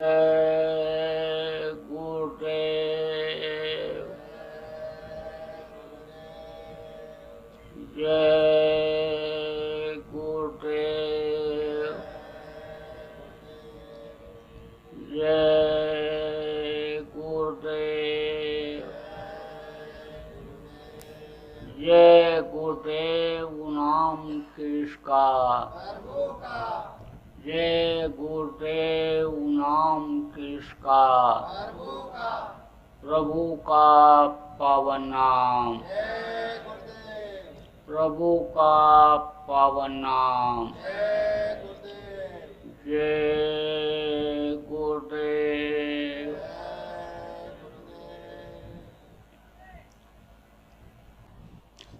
गुरुदेव जय गुरुदेव जय गुरुदेव जय गुरुदेव नाम किसका जय गुरुदेव नाम किसका प्रभु का पावन नाम प्रभु का पावन नाम जय गुरुदेव।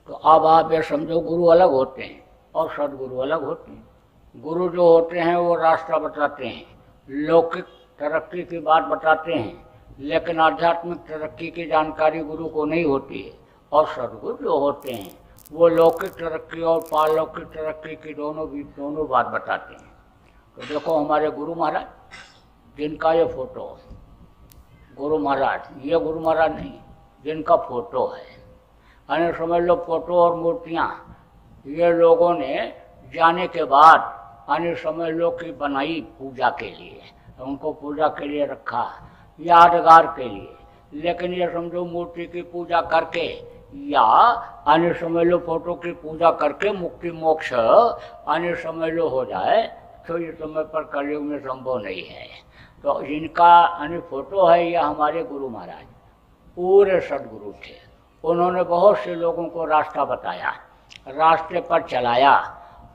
तो अब आप ये समझो गुरु अलग होते हैं और सदगुरु अलग होते हैं। गुरु जो होते हैं वो रास्ता बताते हैं, लौकिक तरक्की की बात बताते हैं, लेकिन आध्यात्मिक तरक्की की जानकारी गुरु को नहीं होती है। और सदगुरु जो होते हैं वो लौकिक तरक्की और पारलौकिक तरक्की की दोनों बात बताते हैं। तो देखो हमारे गुरु महाराज जिनका ये फोटो, गुरु महाराज ये गुरु महाराज नहीं, जिनका फोटो है, अन्य समझ लो फोटो और मूर्तियाँ ये लोगों ने जाने के बाद अन्य समझ लो कि बनाई पूजा के लिए, उनको पूजा के लिए रखा, यादगार के लिए। लेकिन ये समझो मूर्ति की पूजा करके या अन्य समझ लो फोटो की पूजा करके मुक्ति मोक्ष अन्य समझ लो हो जाए तो ये समय पर कलयुग में संभव नहीं है। तो जिनका अन्य फोटो है यह हमारे गुरु महाराज पूरे सदगुरु थे। उन्होंने बहुत से लोगों को रास्ता बताया, रास्ते पर चलाया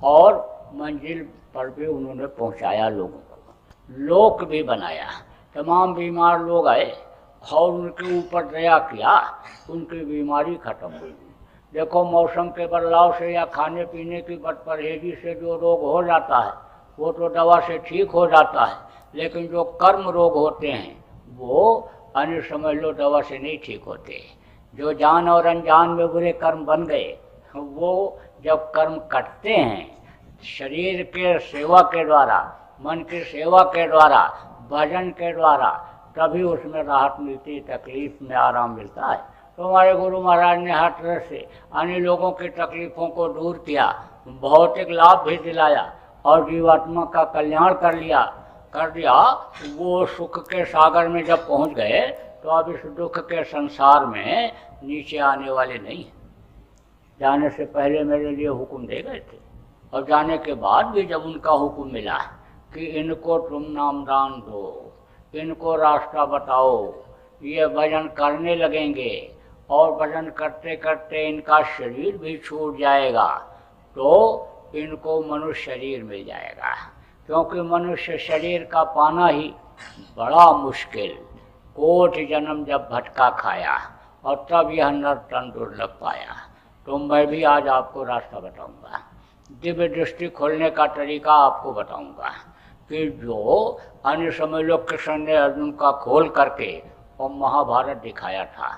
और मंजिल पर भी उन्होंने पहुंचाया लोगों को, लोक भी बनाया। तमाम बीमार लोग आए और उनके ऊपर दया किया, उनकी बीमारी खत्म हुई। देखो मौसम के बदलाव से या खाने पीने की बदपरहेजी से जो रोग हो जाता है वो तो दवा से ठीक हो जाता है, लेकिन जो कर्म रोग होते हैं वो अन्य समझ लो दवा से नहीं ठीक होते। जो जान और अनजान में बुरे कर्म बन गए वो जब कर्म कटते हैं शरीर के सेवा के द्वारा, मन की सेवा के द्वारा, भजन के द्वारा, तभी उसमें राहत मिलती, तकलीफ में आराम मिलता है। तो हमारे गुरु महाराज ने हर तरह से अन्य लोगों की तकलीफ़ों को दूर किया, भौतिक लाभ भी दिलाया और जीवात्मा का कल्याण कर दिया। वो सुख के सागर में जब पहुंच गए तो अब इस दुख के संसार में नीचे आने वाले नहीं। जाने से पहले मेरे लिए हुक्म दे गए थे और जाने के बाद भी जब उनका हुक्म मिला कि इनको तुम नामदान दो, इनको रास्ता बताओ, ये भजन करने लगेंगे और भजन करते करते इनका शरीर भी छूट जाएगा तो इनको मनुष्य शरीर मिल जाएगा। क्योंकि मनुष्य शरीर का पाना ही बड़ा मुश्किल, कोटि जन्म जब भटका खाया और तब यह नर तन दुर्लभ पाया। तो मैं भी आज आपको रास्ता बताऊंगा, दिव्य दृष्टि खोलने का तरीका आपको बताऊंगा कि जो अन्य समय लोग कृष्ण ने अर्जुन का खोल करके और महाभारत दिखाया था।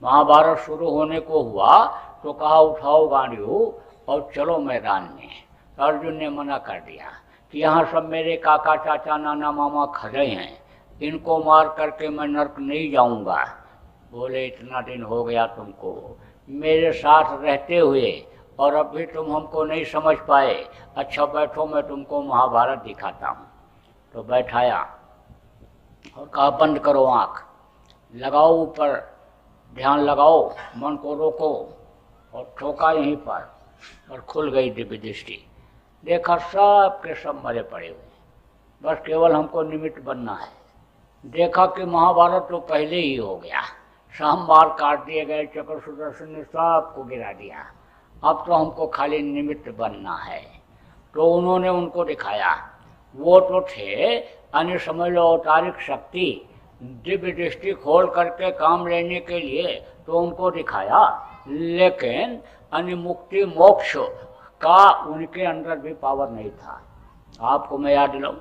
महाभारत शुरू होने को हुआ तो कहा उठाओ गाड़ियों और चलो मैदान में। तो अर्जुन ने मना कर दिया कि यहाँ सब मेरे काका चाचा नाना मामा खड़े हैं, इनको मार करके मैं नर्क नहीं जाऊँगा। बोले इतना दिन हो गया तुमको मेरे साथ रहते हुए और अभी तुम हमको नहीं समझ पाए। अच्छा बैठो मैं तुमको महाभारत दिखाता हूँ। तो बैठाया और कहा बंद करो आँख, लगाओ ऊपर ध्यान लगाओ, मन को रोको और ठोका यहीं पर और खुल गई दिव्य दृष्टि। देखा सब के सब मरे पड़े हुए, बस केवल हमको निमित्त बनना है। देखा कि महाभारत तो पहले ही हो गया, शाम बार काट दिए गए, चक्र सुदर्शन ने सबको गिरा दिया, अब तो हमको खाली निमित्त बनना है। तो उन्होंने उनको दिखाया, वो तो थे अन्य समझ लो अवतारिक शक्ति, दिव्य दृष्टि खोल करके काम लेने के लिए तो उनको दिखाया, लेकिन अन्य मुक्ति मोक्ष का उनके अंदर भी पावर नहीं था। आपको मैं याद दिलाऊं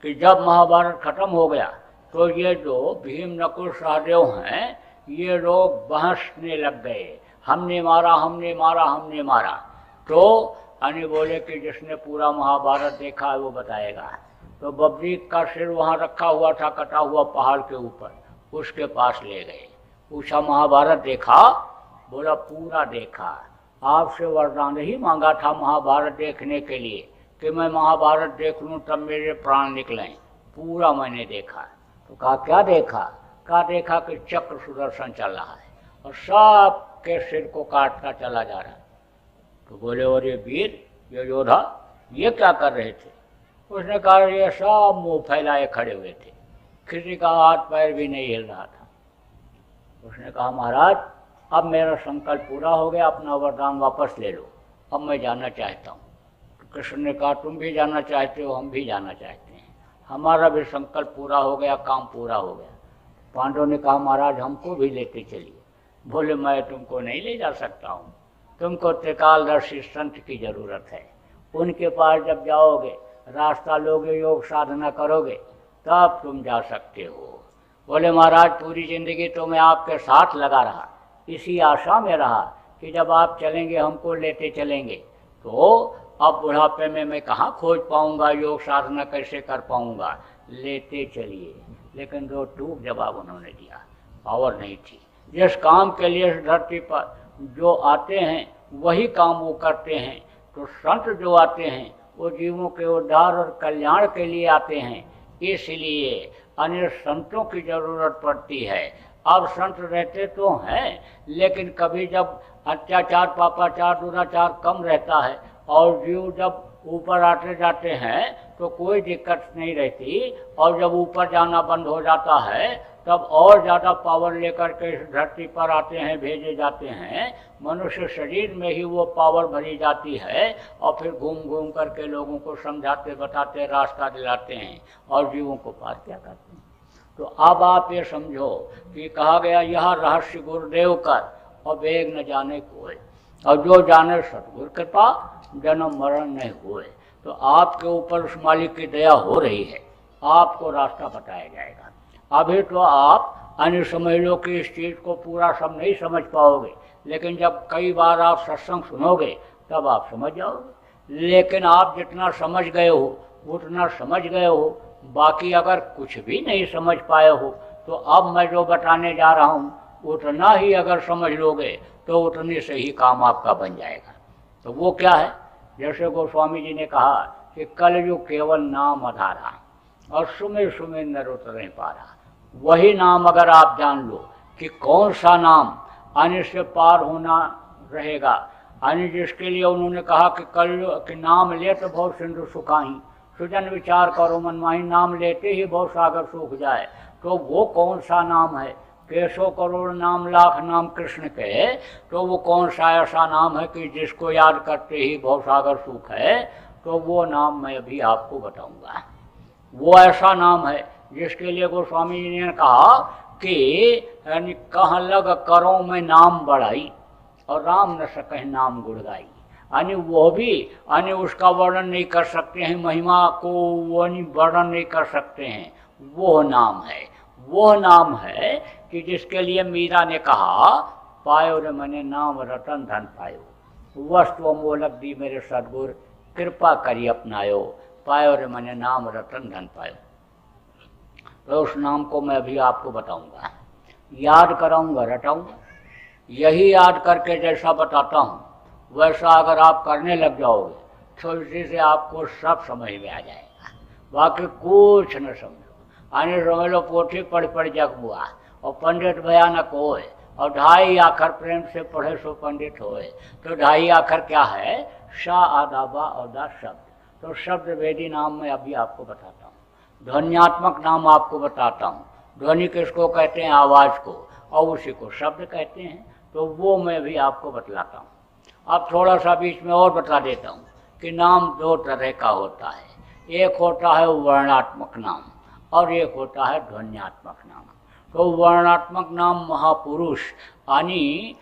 कि जब महाभारत खत्म हो गया तो ये जो भीम नकुल सहदेव हैं ये लोग बहसने लग गए, हमने मारा हमने मारा हमने मारा। तो अन्य बोले कि जिसने पूरा महाभारत देखा है वो बताएगा। तो बबरी का सिर वहाँ रखा हुआ था कटा हुआ पहाड़ के ऊपर, उसके पास ले गए। पूछा महाभारत देखा? बोला पूरा देखा। आपसे वरदान ही मांगा था महाभारत देखने के लिए कि मैं महाभारत देख लूँ तब मेरे प्राण निकलें। पूरा मैंने देखा। तो कहा क्या देखा? कहा देखा कि चक्र सुदर्शन चल रहा है और सब के सिर को काटता चला जा रहा है। तो बोले और ये वीर, ये योद्धा, ये क्या कर रहे थे? उसने कहा ये सब मुंह फैलाए खड़े हुए थे, किसी का हाथ पैर भी नहीं हिल रहा था। उसने कहा महाराज अब मेरा संकल्प पूरा हो गया, अपना वरदान वापस ले लो, अब मैं जाना चाहता हूँ। तो कृष्ण ने कहा तुम भी जाना चाहते हो, हम भी जाना चाहते हैं, हमारा भी संकल्प पूरा हो गया, काम पूरा हो गया। पांडवों ने कहा महाराज हमको भी लेते चलिए। बोले मैं तुमको नहीं ले जा सकता हूँ, तुमको त्रिकालदर्शी संत की जरूरत है। उनके पास जब जाओगे, रास्ता लोगे, योग साधना करोगे, तब तुम जा सकते हो। बोले महाराज पूरी जिंदगी तो मैं आपके साथ लगा रहा, इसी आशा में रहा कि जब आप चलेंगे हमको लेते चलेंगे। तो अब बुढ़ापे में मैं कहाँ खोज पाऊंगा, योग साधना कैसे कर पाऊंगा, लेते चलिए। लेकिन दो टूक जवाब उन्होंने दिया, पावर नहीं थी। जिस काम के लिए इस धरती पर जो आते हैं वही काम वो करते हैं। तो संत जो आते हैं वो जीवों के उद्धार और कल्याण के लिए आते हैं, इसलिए अन्य संतों की जरूरत पड़ती है। अब संत रहते तो हैं, लेकिन कभी जब अत्याचार, पापाचार, दुराचार कम रहता है और जीव जब ऊपर आते जाते हैं तो कोई दिक्कत नहीं रहती, और जब ऊपर जाना बंद हो जाता है तब और ज़्यादा पावर लेकर के इस धरती पर आते हैं, भेजे जाते हैं। मनुष्य शरीर में ही वो पावर भरी जाती है और फिर घूम घूम करके लोगों को समझाते, बताते, रास्ता दिलाते हैं और जीवों को पार क्या करते हैं। तो अब आप ये समझो कि कहा गया यह रहस्य गुरुदेव कर और वेग न जाने कोई, और जो जाने सतगुरु कृपा जन्म मरण नहीं हुए। तो आपके ऊपर उस मालिक की दया हो रही है, आपको रास्ता बताया जाएगा। अभी तो आप अन्य समझ लो कि इस चीज़ को पूरा सब नहीं समझ पाओगे, लेकिन जब कई बार आप सत्संग सुनोगे तब आप समझ जाओगे। लेकिन आप जितना समझ गए हो उतना समझ गए हो, बाकी अगर कुछ भी नहीं समझ पाए हो तो अब मैं जो बताने जा रहा हूँ उतना ही अगर समझ लोगे तो उतने से ही काम आपका बन जाएगा। तो वो क्या है? जैसे गोस्वामी जी ने कहा कि कलयुग केवल नाम आधारा और सुमिर सुमिर नर उतर नहीं पा रहा। वही नाम अगर आप जान लो कि कौन सा नाम अन्य से पार होना रहेगा, अन्य जिसके लिए उन्होंने कहा कि कि नाम ले तो बहुत सिंधु सुखाही, सुजन विचार करो मन माही, नाम लेते ही बहुत सागर सूख जाए। तो वो कौन सा नाम है? कैसो करोड़ नाम लाख नाम कृष्ण के, तो वो कौन सा ऐसा नाम है कि जिसको याद करते ही बहुत सागर सूख है? तो वो नाम मैं अभी आपको बताऊंगा। वो ऐसा नाम है जिसके लिए गोस्वामी जी ने कहा कि यानी कहाँ लग करो मैं नाम बढ़ाई और राम न सके नाम गुण गाई। यानी वो भी यानी उसका वर्णन नहीं कर सकते हैं, महिमा को वो वर्णन नहीं कर सकते हैं। वो नाम है, वो नाम है कि जिसके लिए मीरा ने कहा पायो रे मैंने नाम रतन धन पायो, वस्तु मोलक दी मेरे सदगुर, कृपा करी अपनायो, पायो रे मैंने नाम रतन धन पायो। तो उस नाम को मैं अभी आपको बताऊंगा, याद कराऊंगा, रटाऊंगा। यही याद करके जैसा बताता हूँ वैसा अगर आप करने लग जाओगे तो इसी से आपको सब समझ में आ जाएगा, बाकी कुछ न समझो। आने समझ लो पोथी पढ़ पढ़ जग हुआ और पंडित भयानक होए, और ढाई आखर प्रेम से पढ़े सो पंडित होए। तो ढाई आखर क्या है? शा आदाबा और दा शब्द। तो शब्द वेदी नाम मैं अभी आपको बताता हूँ, ध्वन्यात्मक नाम आपको बताता हूँ। ध्वनि किसको कहते हैं? आवाज़ को, और उसी को शब्द कहते हैं। तो वो मैं भी आपको बतलाता हूँ। अब थोड़ा सा बीच में और बता देता हूँ कि नाम दो तरह का होता है, एक होता है वर्णात्मक नाम और एक होता है ध्वन्यात्मक नाम। तो वर्णात्मक नाम महापुरुष यानी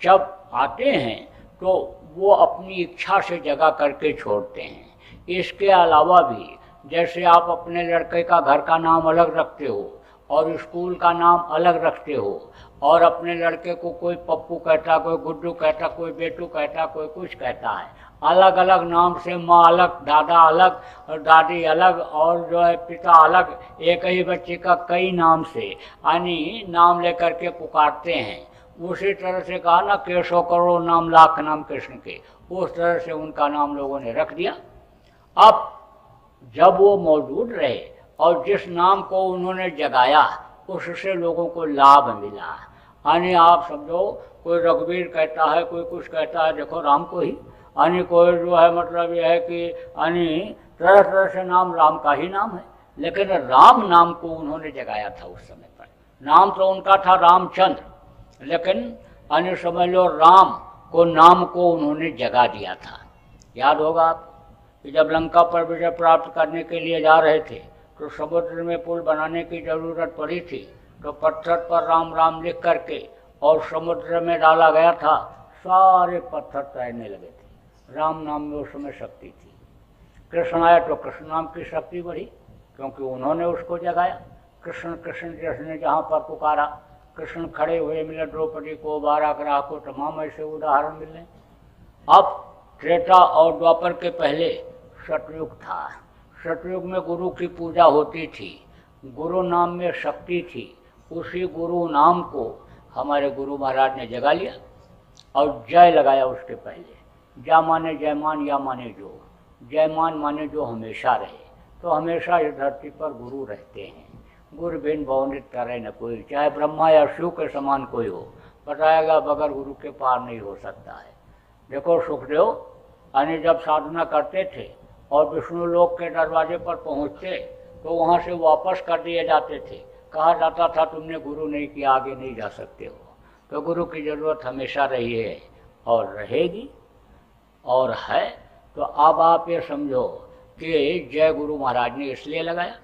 जब आते हैं तो वो अपनी इच्छा से जगह करके छोड़ते हैं। इसके अलावा भी जैसे आप अपने लड़के का घर का नाम अलग रखते हो और स्कूल का नाम अलग रखते हो, और अपने लड़के को कोई पप्पू कहता, कोई गुड्डू कहता, कोई बेटू कहता, कोई कुछ कहता है, अलग अलग नाम से, माँ अलग, दादा अलग और दादी अलग, और जो है पिता अलग, एक ही बच्चे का कई नाम से यानी नाम लेकर के पुकारते हैं। उसी तरह से कहा ना, केशव करोड़ नाम लाख नाम कृष्ण के, उस तरह से उनका नाम लोगों ने रख दिया। अब जब वो मौजूद रहे और जिस नाम को उन्होंने जगाया उससे लोगों को लाभ मिला। यानी आप समझो, कोई रघुवीर कहता है, कोई कुछ कहता है, देखो राम को ही, यानी कोई जो है मतलब यह है कि यानी तरह तरह से नाम राम का ही नाम है, लेकिन राम नाम को उन्होंने जगाया था उस समय पर। नाम तो उनका था रामचंद्र, लेकिन यानी समझ लो राम को नाम को उन्होंने जगा दिया था। याद होगा आप कि जब लंका पर विजय प्राप्त करने के लिए जा रहे थे तो समुद्र में पुल बनाने की जरूरत पड़ी थी, तो पत्थर पर राम राम लिख करके और समुद्र में डाला गया था, सारे पत्थर तैरने लगे थे। राम नाम में उस समय शक्ति थी। कृष्ण आया तो कृष्ण नाम की शक्ति बढ़ी, क्योंकि उन्होंने उसको जगाया। कृष्ण कृष्ण जिसने जहाँ पर पुकारा, कृष्ण खड़े हुए मिले द्रौपदी को, 12 ग्राह को, तमाम ऐसे उदाहरण मिले। अब त्रेता और द्वापर के पहले सतयुग था। सतयुग में गुरु की पूजा होती थी, गुरु नाम में शक्ति थी। उसी गुरु नाम को हमारे गुरु महाराज ने जगा लिया और जय लगाया उसके पहले। जा माने जयमान, या माने जो, जयमान माने जो हमेशा रहे। तो हमेशा इस धरती पर गुरु रहते हैं। गुरु बिन बहुनित करे न कोई, चाहे ब्रह्मा या शिव के समान कोई हो, बताएगा बगैर गुरु के पार नहीं हो सकता है। देखो सुखदेव यानी जब साधना करते थे और विष्णु लोक के दरवाजे पर पहुंचते तो वहां से वापस कर दिए जाते थे। कहा जाता था तुमने गुरु नहीं किया, आगे नहीं जा सकते हो। तो गुरु की जरूरत हमेशा रही है और रहेगी और है। तो अब आप ये समझो कि जय गुरु महाराज ने इसलिए लगाया,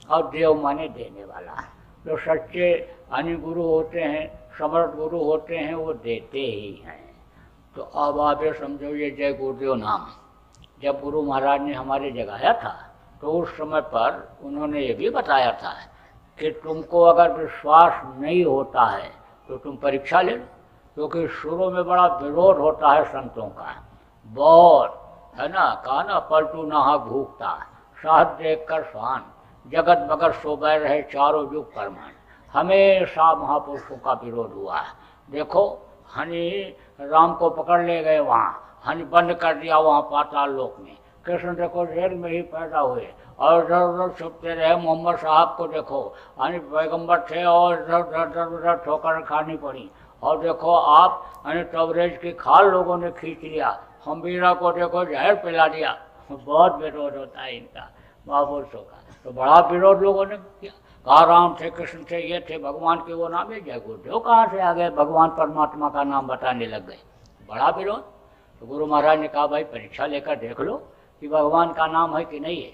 और देव माने देने वाला। जो सच्चे यानी गुरु होते हैं, समर्थ गुरु होते हैं, वो देते ही हैं। तो अब आप ये समझो, ये जय गुरुदेव नाम जब गुरु महाराज ने हमारे जगाया था तो उस समय पर उन्होंने ये भी बताया था कि तुमको अगर विश्वास नहीं होता है तो तुम परीक्षा ले लो, क्योंकि शुरू में बड़ा विरोध होता है संतों का, बहुत है ना। कहा ना, पलटू नहा भूखता, साहब देख कर स्वान, जगत मगर सोबे रहे चारों युग परमान। हमेशा महापुरुषों का विरोध हुआ। देखो हनी राम को पकड़ ले गए, वहाँ हनी बंद कर दिया वहाँ पाताल लोक में। कृष्ण देखो जेल में ही पैदा हुए और इधर उधर छुपते रहे। मोहम्मद साहब को देखो, यानी पैगम्बर थे और इधर ठोकर खानी पड़ी। और देखो आप यानी तबरेज की खाल लोगों ने खींच लिया। हम्बीरा को देखो जहर पिला दिया। बहुत विरोध होता है इनका, महापुरुषों का। तो बड़ा विरोध लोगों ने किया। कहा राम थे, कृष्ण थे, ये थे, भगवान के वो नाम है। जय गुरुदेव कहाँ से आ गए, भगवान परमात्मा का नाम बताने लग गए। बड़ा विरोध। तो गुरु महाराज ने कहा भाई परीक्षा लेकर देख लो कि भगवान का नाम है कि नहीं है।